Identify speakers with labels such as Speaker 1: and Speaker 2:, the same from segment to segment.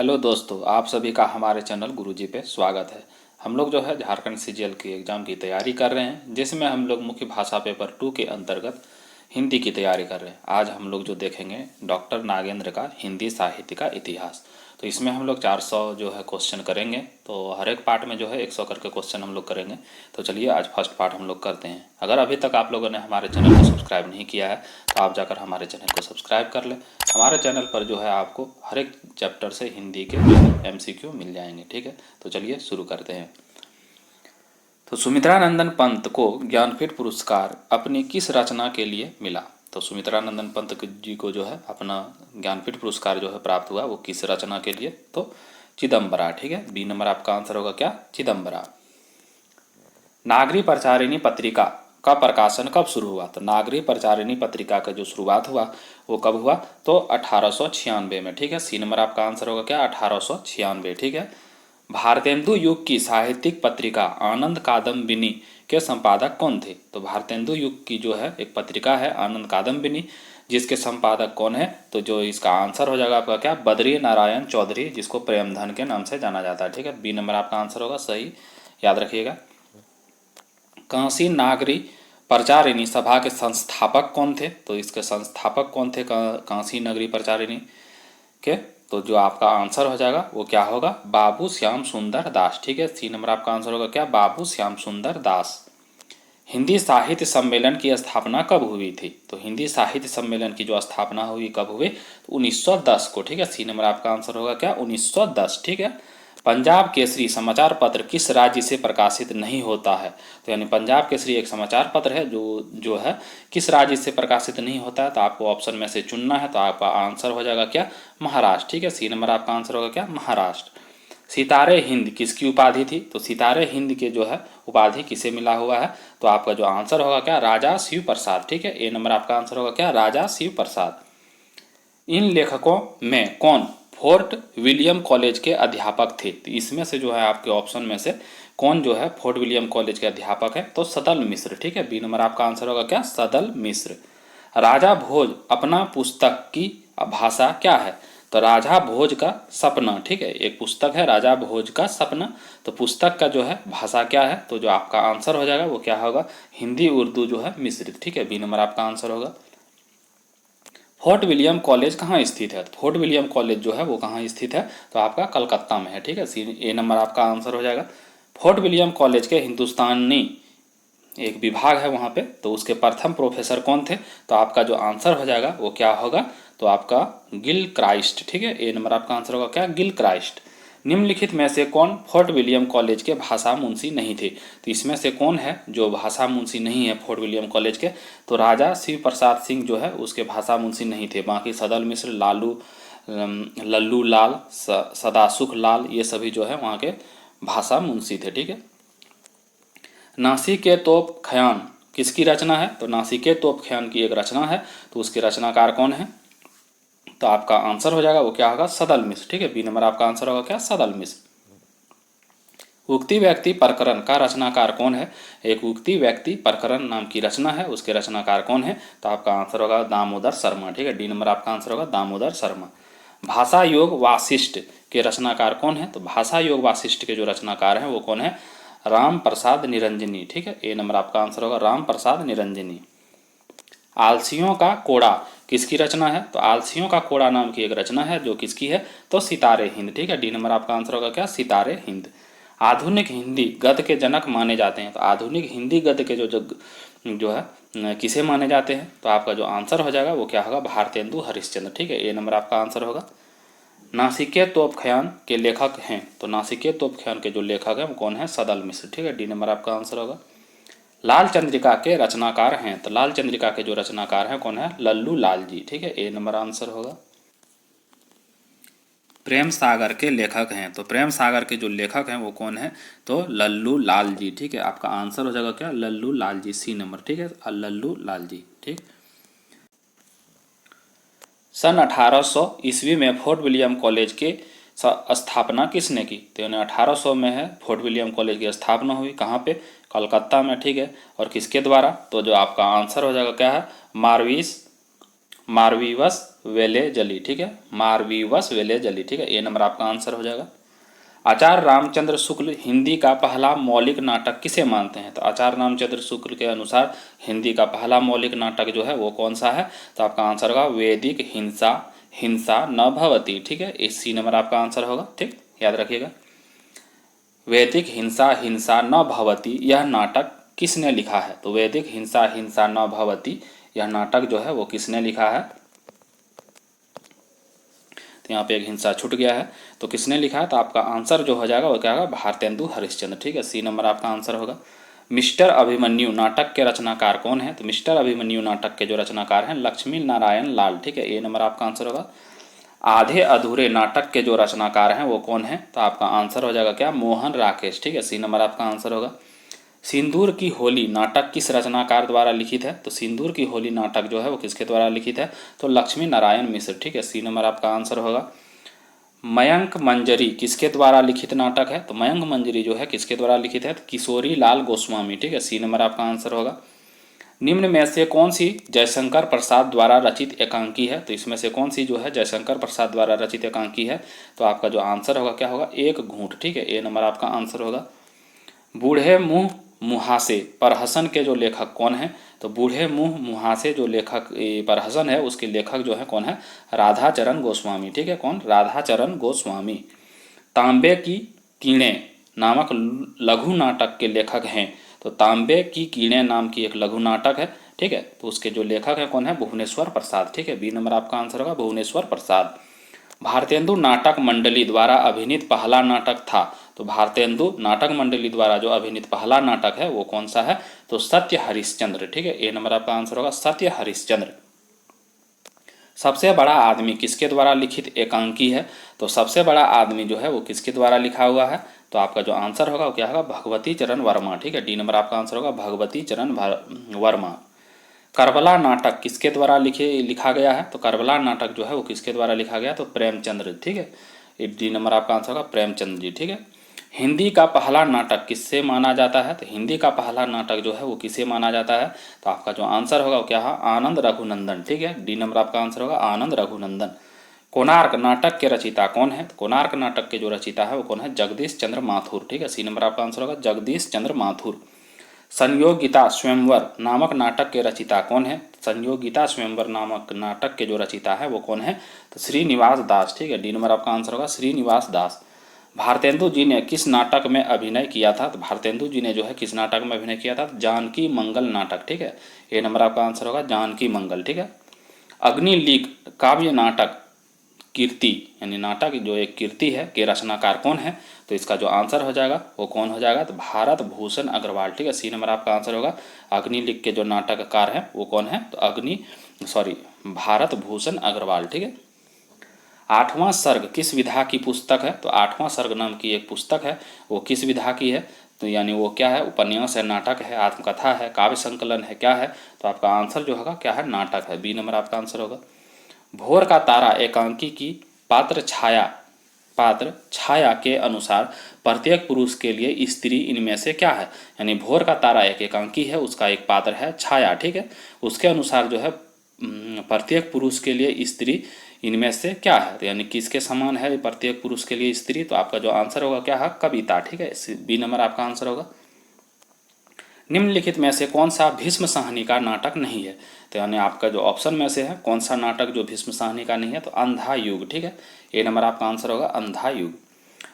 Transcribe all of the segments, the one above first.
Speaker 1: Hello दोस्तों, आप सभी का हमारे चैनल गुरुजी पे स्वागत है। हम लोग जो है झारखंड सीजीएल की एग्ज़ाम की तैयारी कर रहे हैं, जिसमें हम लोग मुख्य भाषा पेपर 2 के अंतर्गत हिंदी की तैयारी कर रहे हैं। आज हम लोग जो देखेंगे डॉक्टर नागेंद्र का हिंदी साहित्य का इतिहास। तो इसमें हम लोग 400 जो है क्वेश्चन करेंगे। तो हर एक पार्ट में जो है 100 करके क्वेश्चन हम लोग करेंगे। तो चलिए आज फर्स्ट पार्ट हम लोग करते हैं। अगर अभी तक आप लोगों ने हमारे चैनल को सब्सक्राइब नहीं किया है तो आप जाकर हमारे चैनल को सब्सक्राइब कर लें। हमारे चैनल पर जो है आपको हर एक चैप्टर से हिंदी के MCQ मिल जाएंगे। ठीक है, तो चलिए शुरू करते हैं। तो सुमित्रानंदन पंत को ज्ञानपीठ पुरस्कार अपनी किस रचना के लिए मिला? तो सुमित्रानंदन पंत जी को जो है अपना ज्ञानपीठ पुरस्कार जो है प्राप्त हुआ, वो किस रचना के लिए? तो चिदम्बरा। ठीक है, बी नंबर आपका आंसर होगा क्या? चिदम्बरा। नागरी प्रचारिणी पत्रिका का प्रकाशन कब शुरू हुआ? तो नागरी प्रचारिणी पत्रिका का जो शुरुआत हुआ वो कब हुआ? तो 1896 में। ठीक है, सी नंबर आपका आंसर होगा क्या? 1896। ठीक है। भारतेंदु युग की साहित्यिक पत्रिका आनंद कादम्बिनी के संपादक कौन थे? तो भारतेंदु युग की जो है एक पत्रिका है आनंद कादम्बिनी, जिसके संपादक कौन है? तो जो इसका आंसर हो जाएगा आपका क्या? बद्री नारायण चौधरी, जिसको प्रेमधन के नाम से जाना जाता है। ठीक है, बी नंबर आपका आंसर होगा सही, याद रखिएगा। काशी नागरी प्रचारिणी सभा के संस्थापक कौन थे? तो इसके संस्थापक कौन थे काशी नगरी प्रचारिणी के? तो जो आपका आंसर हो जाएगा वो क्या होगा? बाबू श्याम सुंदर दास। ठीक है, सी नंबर आपका आंसर होगा क्या? बाबू श्याम सुंदर दास। हिंदी साहित्य सम्मेलन की स्थापना कब हुई थी? तो हिंदी साहित्य सम्मेलन की जो स्थापना हुई कब हुई? तो 1910 को। ठीक है, सी नंबर आपका आंसर होगा क्या? 1910। ठीक है। पंजाब केसरी समाचार पत्र किस राज्य से प्रकाशित नहीं होता है? तो यानी पंजाब केसरी एक समाचार पत्र है जो है किस राज्य से प्रकाशित नहीं होता है? तो आपको ऑप्शन में से चुनना है। तो आपका आंसर हो जाएगा क्या? महाराष्ट्र। ठीक है, सी नंबर आपका आंसर होगा क्या? महाराष्ट्र। सितारे हिंद किसकी उपाधि थी? तो सितारे हिंद के जो है उपाधि किसे मिला हुआ है? तो आपका जो आंसर होगा क्या? राजा शिव प्रसाद। ठीक है, ए नंबर आपका आंसर होगा क्या? राजा शिव प्रसाद। इन लेखकों में कौन फोर्ट विलियम कॉलेज के अध्यापक थे? तो इसमें से जो है आपके ऑप्शन में से कौन जो है फोर्ट विलियम कॉलेज के अध्यापक है? तो सदल मिश्र। ठीक है, बी नंबर आपका आंसर होगा क्या? सदल मिश्र। राजा भोज अपना पुस्तक की भाषा क्या है? तो राजा भोज का सपना। ठीक है, एक पुस्तक है राजा भोज का सपना। तो पुस्तक का जो है भाषा क्या है? तो जो आपका आंसर हो जाएगा वो क्या होगा? हिंदी उर्दू जो है मिश्रित। ठीक है, बी नंबर आपका आंसर होगा। फोर्ट विलियम कॉलेज कहाँ स्थित है? फोर्ट विलियम कॉलेज जो है वो कहाँ स्थित है? तो आपका कलकत्ता में है। ठीक है, सी ए नंबर आपका आंसर हो जाएगा। फोर्ट विलियम कॉलेज के हिंदुस्तानी एक विभाग है वहाँ पे, तो उसके प्रथम प्रोफेसर कौन थे? तो आपका जो आंसर हो जाएगा वो क्या होगा? तो आपका गिल क्राइस्ट। ठीक है, ए नंबर आपका आंसर होगा क्या? गिल क्राइस्ट। निम्नलिखित में से कौन फोर्ट विलियम कॉलेज के भाषा मुंशी नहीं थे? तो इसमें से कौन है जो भाषा मुंशी नहीं है फोर्ट विलियम कॉलेज के? तो राजा शिव प्रसाद सिंह जो है उसके भाषा मुंशी नहीं थे। बाकी सदल मिश्र, लल्लू लाल, सदासुख लाल, ये सभी जो है वहाँ के भाषा मुंशी थे। ठीक है। नासिकेतोप खयान किसकी रचना है? तो नासिकेतोप खयान की एक रचना है। तो उसके रचनाकार कौन है? तो आपका आंसर हो जाएगा वो क्या होगा? सदल मिश्र। ठीक है, बी नंबर आपका आंसर होगा क्या? सदल मिश्र। उक्ति व्यक्ति प्रकरण का रचनाकार कौन है? एक उक्ति व्यक्ति प्रकरण नाम की रचना है, उसके रचनाकार कौन है? तो आपका आंसर होगा दामोदर शर्मा। ठीक है, डी नंबर आपका आंसर होगा दामोदर शर्मा। भाषा योग वासिष्ठ के रचनाकार कौन है? तो भाषा योग वासिष्ठ के जो रचनाकार हैं वो कौन है? राम प्रसाद निरंजनी। ठीक है, ए नंबर आपका आंसर होगा राम प्रसाद निरंजनी। आलसियों का कोड़ा किसकी रचना है? तो आलसियों का कोड़ा नाम की एक रचना है जो किसकी है? तो सितारे हिंद। ठीक है, डी नंबर आपका आंसर होगा क्या? सितारे हिंद। आधुनिक हिंदी गद्य के जनक माने जाते हैं। तो आधुनिक हिंदी गद्य के जो है किसे माने जाते हैं? तो आपका जो आंसर हो जाएगा वो क्या होगा? भारतेंदु हरिश्चंद्र। ठीक है, ए नंबर आपका आंसर होगा। नासिकेत तोपखान के लेखक हैं। तो नासिकेत तोपखान के जो लेखक हैं वो कौन है? सदल मिश्र। ठीक है, डी नंबर आपका आंसर होगा। लाल चंद्रिका के रचनाकार हैं। तो लाल चंद्रिका के जो रचनाकार हैं कौन है? लल्लू लाल जी। ठीक है, ए नंबर आंसर होगा। प्रेम सागर के लेखक हैं। तो प्रेम सागर के जो लेखक हैं वो कौन है? तो लल्लू लाल जी। ठीक है, आपका आंसर हो जाएगा क्या? लल्लू लाल जी, सी नंबर। ठीक है, लल्लू लाल जी। ठीक। सन 1800 ईस्वी में फोर्ट विलियम कॉलेज के स्थापना किसने की? तो यानी 1800 में है फोर्ट विलियम कॉलेज की स्थापना हुई। कहाँ पे? कलकत्ता में। ठीक है, और किसके द्वारा? तो जो आपका आंसर हो जाएगा क्या है? मार्विस मारवीवस वेलेजली, ठीक है, मारवीवस वेलेजली, ठीक है, ए नंबर आपका आंसर हो जाएगा। आचार्य रामचंद्र शुक्ल हिंदी का पहला मौलिक नाटक किसे मानते हैं? तो आचार्य रामचंद्र शुक्ल के अनुसार हिंदी का पहला मौलिक नाटक जो है वो कौन सा है? तो आपका आंसर होगा वैदिक हिंसा हिंसा न भवती, ठीक है, इस सी नंबर आपका आंसर होगा। ठीक, याद रखिएगा, वैदिक हिंसा हिंसा न भवती यह नाटक किसने लिखा है? तो वैदिक हिंसा हिंसा न भवती यह नाटक जो है वो किसने लिखा है? तो यहाँ पे एक हिंसा छूट गया है, तो किसने लिखा है? तो आपका आंसर जो हो जाएगा वो क्या होगा? भारतेंदु हरिश्चंद्र, ठीक है, सी नंबर आपका आंसर होगा। मिस्टर अभिमन्यु नाटक के रचनाकार कौन है? तो मिस्टर अभिमन्यु नाटक के जो रचनाकार हैं लक्ष्मी नारायण लाल, ठीक है, ए नंबर आपका आंसर होगा। आधे अधूरे नाटक के जो रचनाकार हैं वो कौन है? तो आपका आंसर हो जाएगा क्या? मोहन राकेश, ठीक है, सी नंबर आपका आंसर होगा। सिंदूर की होली नाटक किस रचनाकार द्वारा लिखित है? तो सिंदूर की होली नाटक जो है वो किसके द्वारा लिखित है? तो लक्ष्मी नारायण मिश्र, ठीक है, सी नंबर आपका आंसर होगा। मयंक मंजरी किसके द्वारा लिखित नाटक है? तो मयंक मंजरी जो है किसके द्वारा लिखित है? तो किशोरी लाल गोस्वामी, ठीक है, सी नंबर आपका आंसर होगा। निम्न में से कौन सी जयशंकर प्रसाद द्वारा रचित एकांकी है? तो इसमें से कौन सी जो है जयशंकर प्रसाद द्वारा रचित एकांकी है? तो आपका जो आंसर होगा क्या होगा? एक घूंट, ठीक है, ए नंबर आपका आंसर होगा। बूढ़े मुँह मुहासे परहसन के जो लेखक कौन है? तो बूढ़े मुँह मुहासे जो लेखक परहसन है उसके लेखक जो है कौन है? राधाचरण गोस्वामी, ठीक है, कौन? राधाचरण गोस्वामी। तांबे की कीड़ें नामक लघु नाटक के लेखक हैं। तो तांबे की कीड़ें नाम की एक लघु नाटक है, ठीक है, तो उसके जो लेखक है कौन है? भुवनेश्वर प्रसाद, ठीक है, बी नंबर आपका आंसर होगा भुवनेश्वर प्रसाद। भारतेंदु नाटक मंडली द्वारा अभिनीत पहला नाटक था। तो भारतेंदु नाटक मंडली द्वारा जो अभिनीत पहला नाटक है वो कौन सा है? तो सत्य हरिश्चंद्र, ठीक है, ए नंबर आपका आंसर होगा सत्य हरिश्चंद्र। सबसे बड़ा आदमी किसके द्वारा लिखित एकांकी है? तो सबसे बड़ा आदमी जो है वो किसके द्वारा लिखा हुआ है? तो आपका जो आंसर होगा वो क्या होगा? भगवती चरण वर्मा, ठीक है, डी नंबर आपका आंसर होगा भगवती चरण वर्मा। करबला नाटक किसके द्वारा लिखा गया है? तो करबला नाटक जो है वो किसके द्वारा लिखा गया? तो प्रेमचंद्र, ठीक है, डी नंबर आपका आंसर होगा प्रेमचंद्र जी, ठीक है। हिंदी का पहला नाटक किससे माना जाता है? तो हिंदी का पहला नाटक जो है वो किसे माना जाता है? तो आपका जो आंसर होगा वो क्या है? आनंद रघुनंदन, ठीक है, डी नंबर आपका आंसर होगा आनंद रघुनंदन। कोणार्क नाटक के रचयिता कौन है? तो कोणार्क नाटक के जो रचयिता है वो कौन है? जगदीश चंद्र माथुर, ठीक है, सी नंबर आपका आंसर होगा जगदीश चंद्र माथुर। संयोगिता स्वयंवर नामक नाटक के रचयिता कौन है? संयोगिता स्वयंवर नामक नाटक के जो रचयिता है वो कौन है? तो श्रीनिवास दास, ठीक है, डी नंबर आपका आंसर होगा श्रीनिवास दास। भारतेंदु जी ने किस नाटक में अभिनय किया था? तो भारतेंदु जी ने जो है किस नाटक में अभिनय किया था? जानकी मंगल नाटक, ठीक है, ए नंबर आपका आंसर होगा जानकी मंगल, ठीक है। अग्निलीक काव्य नाटक कीर्ति यानी नाटक जो एक कीर्ति है के रचनाकार कौन है? तो इसका जो आंसर हो जाएगा वो कौन हो जाएगा? तो भारत भूषण अग्रवाल, ठीक है, सी नंबर आपका आंसर होगा। अग्निलिख के जो नाटककार हैं वो कौन है? तो भारत भूषण अग्रवाल, ठीक है। आठवां सर्ग किस विधा की पुस्तक है? तो आठवां सर्ग नाम की एक पुस्तक है, वो किस विधा की है? तो यानी वो क्या है? उपन्यास है, नाटक है, आत्मकथा है, काव्य संकलन है, क्या है? तो आपका आंसर जो होगा क्या है? नाटक है, बी नंबर आपका आंसर होगा। भोर का तारा एकांकी की पात्र छाया के अनुसार प्रत्येक पुरुष के लिए स्त्री इनमें से क्या है? यानी भोर का तारा एक एकांकी है, उसका एक पात्र है छाया, ठीक है, उसके अनुसार जो है प्रत्येक पुरुष के लिए स्त्री इनमें से क्या है? तो यानी किसके समान है प्रत्येक पुरुष के लिए स्त्री? तो आपका जो आंसर होगा क्या है? कविता, ठीक है, बी नंबर आपका आंसर होगा। निम्नलिखित में से कौन सा भीष्म साहनी का नाटक नहीं है? तो यानी आपका जो ऑप्शन में से है कौन सा नाटक जो भीष्म साहनी का नहीं है? तो अंधा युग, ठीक है, ए नंबर आपका आंसर होगा अंधा युग।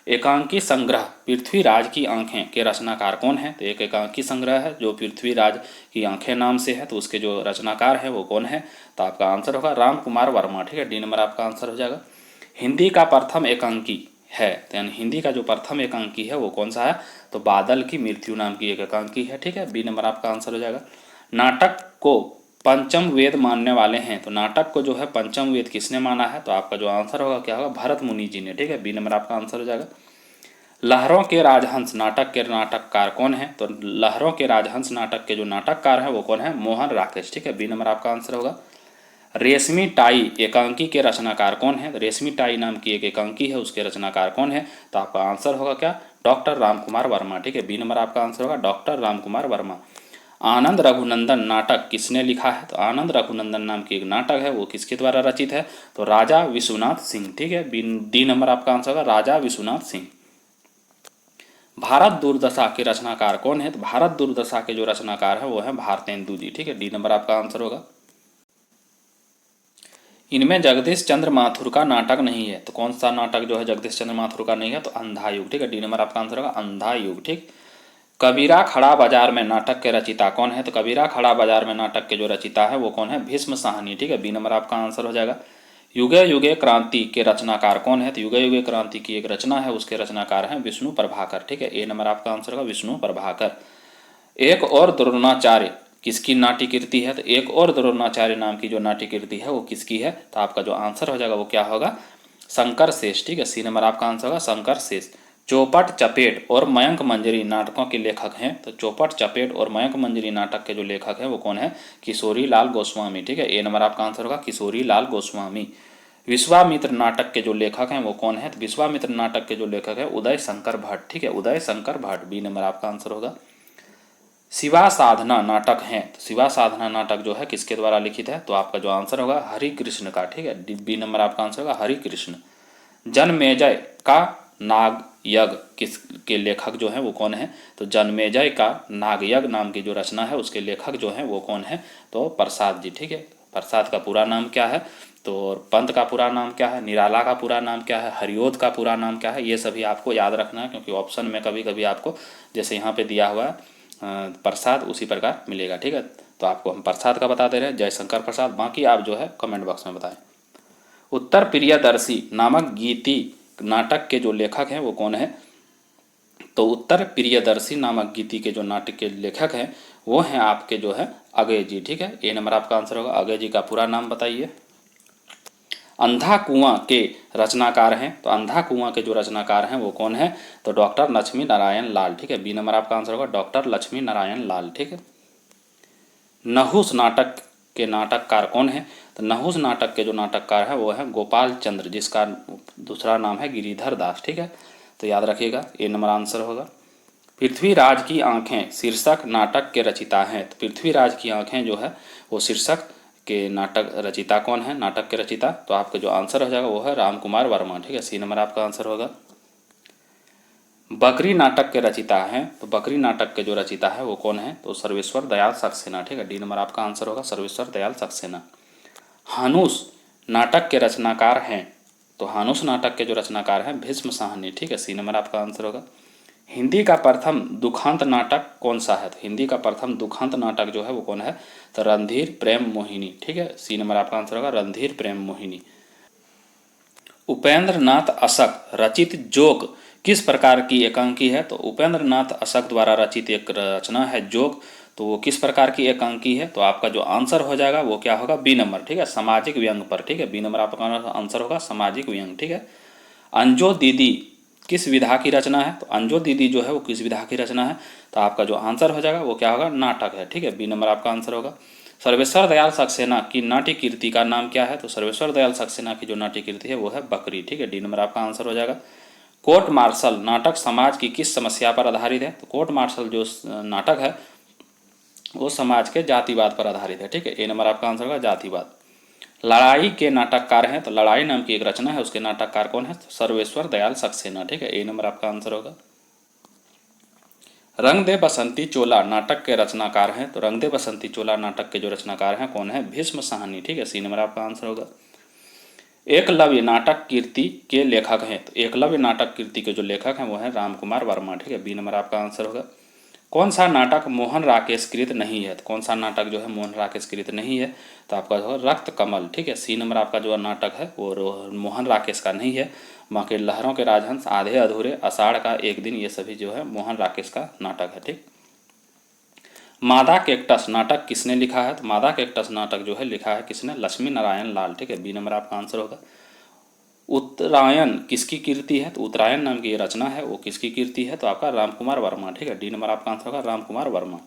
Speaker 1: एकांकी संग्रह पृथ्वीराज की आंखें के रचनाकार कौन है? तो एक एकांकी संग्रह है जो पृथ्वीराज की आंखें नाम से है, तो उसके जो रचनाकार है वो कौन है? तो आपका आंसर होगा राम कुमार वर्मा, ठीक है, डी नंबर आपका आंसर हो जाएगा। हिंदी का प्रथम एकांकी है, तो यानी हिंदी का जो प्रथम एकांकी है वो कौन सा है? तो बादल की मृत्यु नाम की एक एकांकी है, ठीक है, बी नंबर आपका आंसर हो जाएगा। नाटक को पंचम वेद मानने वाले हैं, तो नाटक को जो है पंचम वेद किसने माना है? तो आपका जो आंसर होगा क्या होगा? भरत मुनि जी ने, ठीक है, बी नंबर आपका आंसर हो जाएगा। लहरों के राजहंस नाटक के नाटककार कौन है? तो लहरों के राजहंस नाटक के जो नाटककार है वो कौन है? मोहन राकेश, ठीक है, बी नंबर आपका आंसर होगा। रेशमी टाई एकांकी के रचनाकार कौन है? तो रेशमी टाई नाम की एक एकांकी है, उसके रचनाकार कौन है? तो आपका आंसर होगा क्या? डॉक्टर राम कुमार वर्मा, ठीक है, बी नंबर आपका आंसर होगा डॉक्टर राम कुमार वर्मा। आनंद रघुनंदन नाटक किसने लिखा है? तो आनंद रघुनंदन नाम की एक नाटक है, वो किसके द्वारा रचित है? तो राजा विश्वनाथ सिंह। ठीक है, डी नंबर आपका आंसर होगा राजा विश्वनाथ सिंह। भारत दुर्दशा के रचनाकार कौन है? तो भारत दुर्दशा के जो रचनाकार है वो है भारतेंदु जी। ठीक है, डी नंबर आपका आंसर होगा। इनमें जगदीश चंद्र माथुर का नाटक नहीं है, तो कौन सा नाटक जो है जगदीश चंद्र माथुर का नहीं है? तो अंधा युग। ठीक है, डी नंबर आपका आंसर होगा अंधा युग। ठीक। कबीरा खड़ा बाजार में नाटक के रचिता कौन है? तो कबीरा खड़ा बाजार में नाटक के जो रचिता है वो कौन है? भीष्म साहनी। ठीक है, बी नंबर आपका आंसर हो जाएगा। युगे युगे क्रांति के रचनाकार कौन है? तो युगे युगे क्रांति की एक रचना है, उसके रचनाकार हैं विष्णु प्रभाकर। ठीक है, ए नंबर आपका आंसर होगा विष्णु प्रभाकर। एक और द्रोणाचार्य किसकी नाट्यकृति है? तो एक और द्रोणाचार्य नाम की जो नाट्यकृति है वो किसकी है? तो आपका जो आंसर हो जाएगा वो क्या होगा? शंकर शेष। ठीक है, सी नंबर आपका आंसर होगा शंकर शेष। चौपट चपेट और मयंक मंजरी नाटकों के लेखक हैं, तो चौपट चपेट और मयंक मंजरी नाटक के जो लेखक हैं वो कौन है? किशोरी लाल गोस्वामी। ठीक है, ए नंबर आपका आंसर होगा किशोरी लाल गोस्वामी। विश्वामित्र नाटक के जो लेखक हैं वो कौन है? तो विश्वामित्र नाटक के जो लेखक है उदय शंकर भट्ट। ठीक है, उदय शंकर भट्ट, बी नंबर आपका आंसर होगा। शिवा साधना नाटक है, तो शिवा साधना नाटक जो है किसके द्वारा लिखित है? तो आपका जो आंसर होगा हरि कृष्ण का। ठीक है, बी नंबर आपका आंसर होगा हरि कृष्ण। जन्मेजय का नाग यज्ञ किस के लेखक जो है वो कौन है? तो जन्मेजय का नाग यज्ञ नाम की जो रचना है उसके लेखक जो है वो कौन है? तो प्रसाद जी। ठीक है, प्रसाद का पूरा नाम क्या है? तो पंत का पूरा नाम क्या है? निराला का पूरा नाम क्या है? हरिओद का पूरा नाम क्या है? ये सभी आपको याद रखना है, क्योंकि ऑप्शन में कभी कभी आपको जैसे यहाँ पे दिया हुआ है प्रसाद उसी प्रकार मिलेगा। ठीक है, तो आपको हम प्रसाद का बता दे रहे हैं, जयशंकर प्रसाद। बाकी आप जो है कमेंट बॉक्स में बताएं। उत्तर प्रियदर्शी नामक गीति नाटक के जो लेखक हैं वो कौन है? तो उत्तर प्रियदर्शी नामक गीति के जो नाटक के लेखक हैं वो हैं आपके जो है अगय जी। ठीक है, ए नंबर आपका आंसर होगा। अगय जी का पूरा नाम बताइए। अंधा कुआं के रचनाकार हैं, तो अंधा कुआं के जो रचनाकार हैं वो कौन है? तो डॉक्टर लक्ष्मी नारायण लाल। ठीक है, बी नंबर आपका आंसर होगा डॉक्टर लक्ष्मी नारायण लाल। ठीक है। नहुस नाटक के नाटककार कौन है? तो नहुस नाटक के जो नाटककार है वो है गोपाल चंद्र, जिसका दूसरा नाम है गिरिधर दास। ठीक है, तो याद रखिएगा, ए नंबर आंसर होगा। पृथ्वीराज की आंखें शीर्षक नाटक के रचिता हैं, तो पृथ्वीराज की आंखें जो है वो शीर्षक के नाटक रचिता कौन है? नाटक के रचिता, तो आपका जो आंसर हो जाएगा वो है रामकुमार वर्मा। ठीक है, सी नंबर आपका आंसर होगा। बकरी नाटक के रचिता हैं, तो बकरी नाटक के जो रचिता है वो कौन है? तो सर्वेश्वर दयाल सक्सेना। ठीक है, डी नंबर आपका आंसर होगा सर्वेश्वर दयाल सक्सेना। हानुस नाटक के रचनाकार हैं, तो हानुस नाटक के जो रचनाकार हैं भीष्म साहनी। ठीक है, सी नंबर आपका आंसर होगा। हिंदी का प्रथम दुखांत नाटक कौन सा है? तो हिंदी का प्रथम दुखांत नाटक जो है वो कौन है? तो रणधीर प्रेम मोहिनी। ठीक है, सी नंबर आपका आंसर होगा रणधीर प्रेम मोहिनी। उपेंद्र नाथ अशक रचित जोक किस प्रकार की एकांकी है? तो उपेंद्र नाथ अशक द्वारा रचित एक रचना है जोक, तो वो किस प्रकार की एकांकी है? तो आपका जो आंसर हो जाएगा वो क्या होगा? B number. ठीक है, सामाजिक व्यंग पर। ठीक है, बी नंबर आपका आंसर होगा सामाजिक व्यंग। ठीक है। अंजो दीदी किस विधा की रचना है? तो अंजो दीदी जो है वो किस विधा की रचना है? तो आपका जो आंसर हो जाएगा वो क्या होगा? नाटक है। ठीक है, बी नंबर आपका आंसर होगा। सर्वेश्वर दयाल सक्सेना की नाट्य कीर्ति का नाम क्या है? तो सर्वेश्वर दयाल सक्सेना की जो नाट्य कीर्ति है वो है बकरी। ठीक है, डी नंबर आपका आंसर हो जाएगा। कोर्ट मार्शल नाटक समाज की किस समस्या पर आधारित है? तो कोर्ट मार्शल जो नाटक है वो समाज के जातिवाद पर आधारित है। ठीक है, ए नंबर आपका आंसर होगा जातिवाद। लड़ाई के नाटककार हैं, तो लड़ाई नाम की एक रचना है उसके नाटककार कौन है? तो सर्वेश्वर दयाल सक्सेना। ठीक है, ए नंबर आपका आंसर होगा। रंग दे बसंती चोला नाटक के रचनाकार हैं, तो रंग दे बसंती चोला नाटक के जो रचनाकार हैं कौन है? भीष्म साहनी। ठीक है, सी नंबर आपका आंसर होगा। एकलव्य नाटक कीर्ति के लेखक हैं, तो एकलव्य नाटक कीर्ति के जो लेखक हैं वो है रामकुमार वर्मा। ठीक है, बी नंबर आपका आंसर होगा। कौन सा नाटक मोहन राकेश कृत नहीं है? तो कौन सा नाटक जो है मोहन राकेश कृत नहीं है? तो आपका जो है रक्त कमल। ठीक है, सी नंबर आपका जो नाटक है वो मोहन राकेश का नहीं है। बाकी लहरों के राजहंस, आधे अधूरे, आषाढ़ का एक दिन, ये सभी जो है मोहन राकेश का नाटक है। ठीक। मादा कैक्टस नाटक किसने लिखा है? तो मादा कैक्टस नाटक जो है लिखा है किसने? लक्ष्मी नारायण लाल। ठीक है, बी नंबर आपका आंसर होगा। उत्तरायण किसकी कीर्ति है? तो उत्तरायण नाम की ये रचना है वो किसकी कीर्ति है? तो आपका रामकुमार वर्मा। ठीक है, डी नंबर आपका आंसर होगा रामकुमार वर्मा।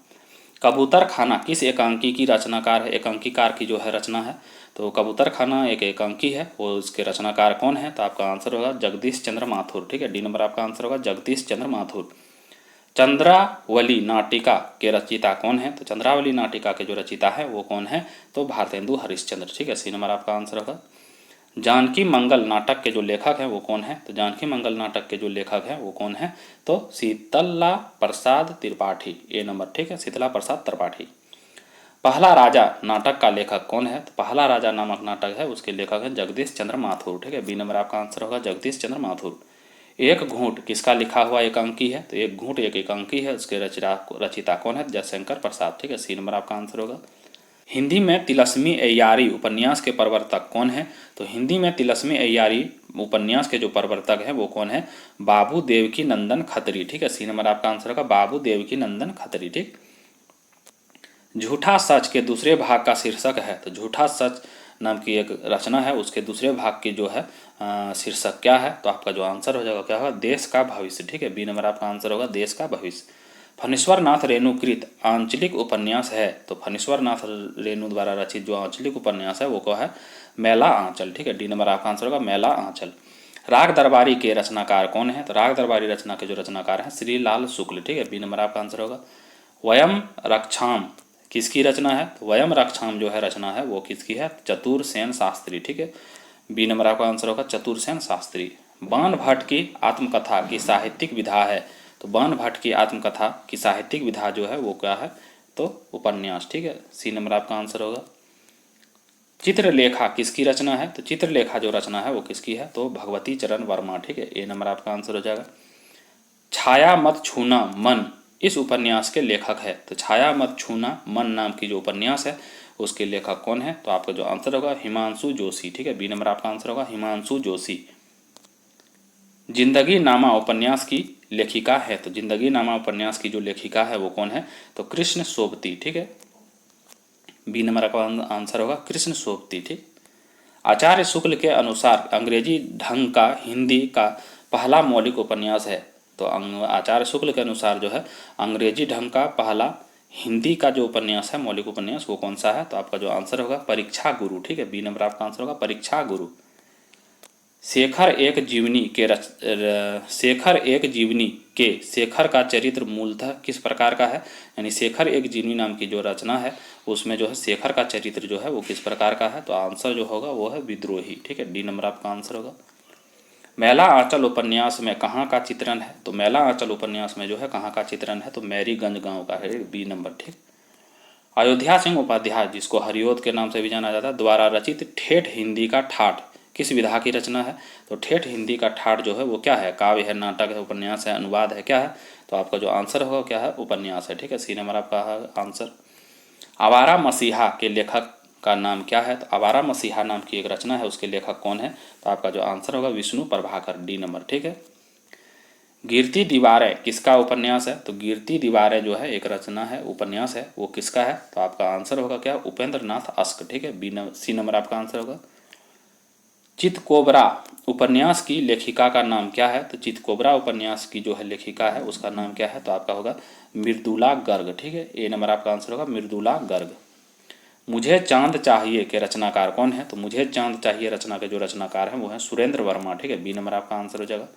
Speaker 1: कबूतर खाना किस एकांकी की रचनाकार है? एकांकीकार की जो है रचना है, तो कबूतर खाना एक एकांकी है, वो उसके रचनाकार कौन है? तो आपका आंसर होगा जगदीश चंद्र माथुर। ठीक है, डी नंबर आपका आंसर होगा जगदीश चंद्र माथुर। चंद्रावली नाटिका के रचयिता कौन है? तो चंद्रावली नाटिका के जो रचयिता है वो कौन है? तो भारतेंदु हरिश्चंद्र। ठीक है, सी नंबर आपका आंसर होगा। जानकी मंगल नाटक के जो लेखक हैं वो कौन है? तो जानकी मंगल नाटक के जो लेखक हैं वो कौन है? तो शीतला प्रसाद त्रिपाठी, ए नंबर। ठीक है, शीतला प्रसाद त्रिपाठी। पहला राजा नाटक का लेखक कौन है? तो पहला राजा नामक नाटक है उसके लेखक हैं जगदीश चंद्र माथुर। ठीक है, बी नंबर आपका आंसर होगा, जगदीश चंद्र माथुर। एक घूंट किसका लिखा हुआ एकांकी है? तो एक घूंट एक एकांकी है, उसके रचयिता कौन है? जयशंकर प्रसाद। ठीक है, सी नंबर आपका आंसर होगा। हिंदी में तिलस्मी अय्यारी उपन्यास के प्रवर्तक कौन है? तो हिंदी में तिलस्मी अय्यारी उपन्यास के जो प्रवर्तक हैं वो कौन है? बाबू देवकी नंदन खत्री। ठीक है, सी नंबर आपका आंसर होगा, बाबू देवकी नंदन खत्री। ठीक। झूठा सच के दूसरे भाग का शीर्षक है? तो झूठा सच नाम की एक रचना है, उसके दूसरे भाग की जो है शीर्षक क्या है? तो आपका जो आंसर हो जाएगा क्या होगा? देश का भविष्य। ठीक है, बी नंबर आपका आंसर होगा, देश का भविष्य। फणीश्वर नाथ रेणुकृत आंचलिक उपन्यास है? तो फणीश्वर नाथ रेणु द्वारा रचित जो आंचलिक उपन्यास है वो क्या है? मेला आंचल। ठीक है, डी नंबर आपका आंसर होगा, मेला आंचल। राग दरबारी के रचनाकार कौन है? तो राग दरबारी रचना के जो रचनाकार हैं श्रीलाल शुक्ल। ठीक है, बी नंबर आपका आंसर होगा। वयम रक्षाम किसकी रचना है? तो वयम रक्षाम जो है रचना है वो किसकी है? चतुर सेन शास्त्री। ठीक है, बी नंबर आपका आंसर होगा, चतुर सेन शास्त्री। बाण भट्ट की आत्मकथा की साहित्यिक विधा है? तो बाण भट्ट की आत्मकथा की साहित्यिक विधा जो है वो क्या है? तो उपन्यास। ठीक है, सी नंबर आपका आंसर होगा। चित्रलेखा किसकी रचना है? तो चित्रलेखा जो रचना है वो किसकी है? तो भगवती चरण वर्मा। ठीक है, ए नंबर आपका आंसर हो जाएगा। छाया मत छूना मन इस उपन्यास के लेखक है? तो छाया मत छूना मन नाम की जो उपन्यास है उसके लेखक कौन है? तो आपका जो आंसर होगा हिमांशु जोशी। ठीक है, बी नंबर आपका आंसर होगा, हिमांशु जोशी। जिंदगी नामा उपन्यास की लेखिका है? तो जिंदगी नामा उपन्यास की जो लेखिका है वो कौन है? तो कृष्ण सोबती। ठीक है, बी नंबर का आंसर होगा कृष्ण सोबती। ठीक। आचार्य शुक्ल के अनुसार अंग्रेजी ढंग का हिंदी का पहला मौलिक उपन्यास है? तो आचार्य शुक्ल के अनुसार जो है अंग्रेजी ढंग का पहला हिंदी का जो उपन्यास है मौलिक उपन्यास वो कौन सा है? तो आपका जो आंसर होगा परीक्षा गुरु। ठीक है, बी नंबर आपका आंसर होगा, परीक्षा गुरु। शेखर एक जीवनी के शेखर का चरित्र मूलतः किस प्रकार का है? यानी शेखर एक जीवनी नाम की जो रचना है उसमें जो है शेखर का चरित्र जो है वो किस प्रकार का है? तो आंसर जो होगा वो है विद्रोही। ठीक है, डी नंबर आपका आंसर होगा। मेला आंचल उपन्यास में कहाँ का चित्रण है? तो मेला आंचल उपन्यास में जो है कहाँ का चित्रण है? तो मैरीगंज गांव का है, बी नंबर। ठीक। अयोध्या सिंह उपाध्याय जिसको हरिओद के नाम से भी जाना जाता है द्वारा रचित ठेठ हिंदी का ठाठ किस विधा की रचना है? तो ठेठ हिंदी का ठाठ जो है वो क्या है? काव्य है, नाटक है, उपन्यास है, अनुवाद है, क्या है? तो आपका जो आंसर होगा क्या है? उपन्यास है। ठीक है, सी नंबर आपका आंसर। आवारा मसीहा के लेखक का नाम क्या है? तो आवारा मसीहा नाम की एक रचना है, उसके लेखक कौन है? तो आपका जो आंसर होगा विष्णु प्रभाकर, डी नंबर। ठीक है। गिरती दीवारें किसका उपन्यास है? तो गिरती दीवारें जो है एक रचना है, उपन्यास है, वो किसका है? तो आपका आंसर होगा क्या? उपेंद्र नाथ अस्क। ठीक है, सी नंबर आपका आंसर होगा। चितकोबरा उपन्यास की लेखिका का नाम क्या है? तो चितकोबरा उपन्यास की जो है लेखिका है उसका नाम क्या है? तो आपका होगा मृदुला गर्ग। ठीक है, ए नंबर आपका आंसर होगा मृदुला गर्ग। मुझे चांद चाहिए के रचनाकार कौन है? तो मुझे चांद चाहिए रचना के जो रचनाकार हैं वो हैं सुरेंद्र वर्मा। ठीक है, बी नंबर आपका आंसर हो जाएगा।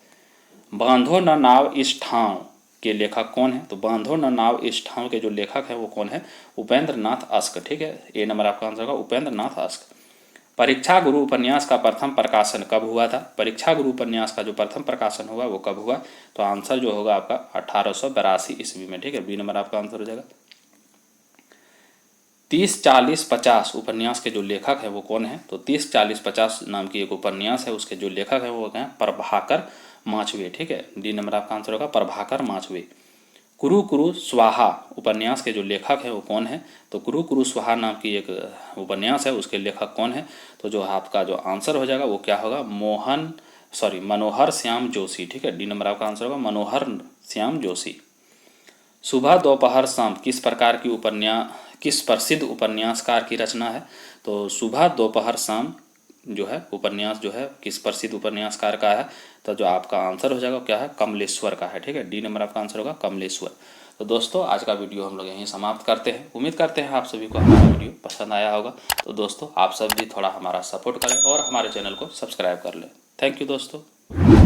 Speaker 1: बांधो न नाव इस ठाव के लेखक कौन है? तो बांधो न नाव इस ठाव के जो लेखक है वो कौन है? उपेंद्र नाथ अस्क। ठीक है, ए नंबर आपका आंसर होगा उपेंद्र नाथ अस्क। परीक्षा गुरु उपन्यास का प्रथम प्रकाशन कब हुआ था? परीक्षा गुरु उपन्यास का जो प्रथम प्रकाशन हुआ वो कब हुआ? तो आंसर जो होगा आपका 1882 ईस्वी में। ठीक है, बी नंबर आपका आंसर हो जाएगा। 30-40-50 उपन्यास के जो लेखक है वो कौन है? तो 30-40-50 नाम की एक उपन्यास है, उसके जो लेखक है वो हैं प्रभाकर माचवे। ठीक है, डी नंबर आपका आंसर होगा प्रभाकर माचवे। कुरु कुरु स्वाहा उपन्यास के जो लेखक है वो कौन है? तो कुरु कुरु स्वाहा नाम की एक उपन्यास है, उसके लेखक कौन है? तो जो आपका जो आंसर हो जाएगा वो क्या होगा? मनोहर श्याम जोशी। ठीक है, डी नंबर आपका आंसर होगा मनोहर श्याम जोशी। सुबह दोपहर शाम किस प्रसिद्ध उपन्यासकार की रचना है? तो सुबह दोपहर शाम जो है उपन्यास जो है किस प्रसिद्ध उपन्यासकार का है? तो जो आपका आंसर हो जाएगा क्या है? कमलेश्वर का है। ठीक है, डी नंबर आपका आंसर होगा कमलेश्वर। तो दोस्तों आज का वीडियो हम लोग यहीं समाप्त करते हैं। उम्मीद करते हैं आप सभी को हमारा वीडियो पसंद आया होगा। तो दोस्तों आप सब भी थोड़ा हमारा सपोर्ट करें और हमारे चैनल को सब्सक्राइब कर लें। थैंक यू दोस्तों।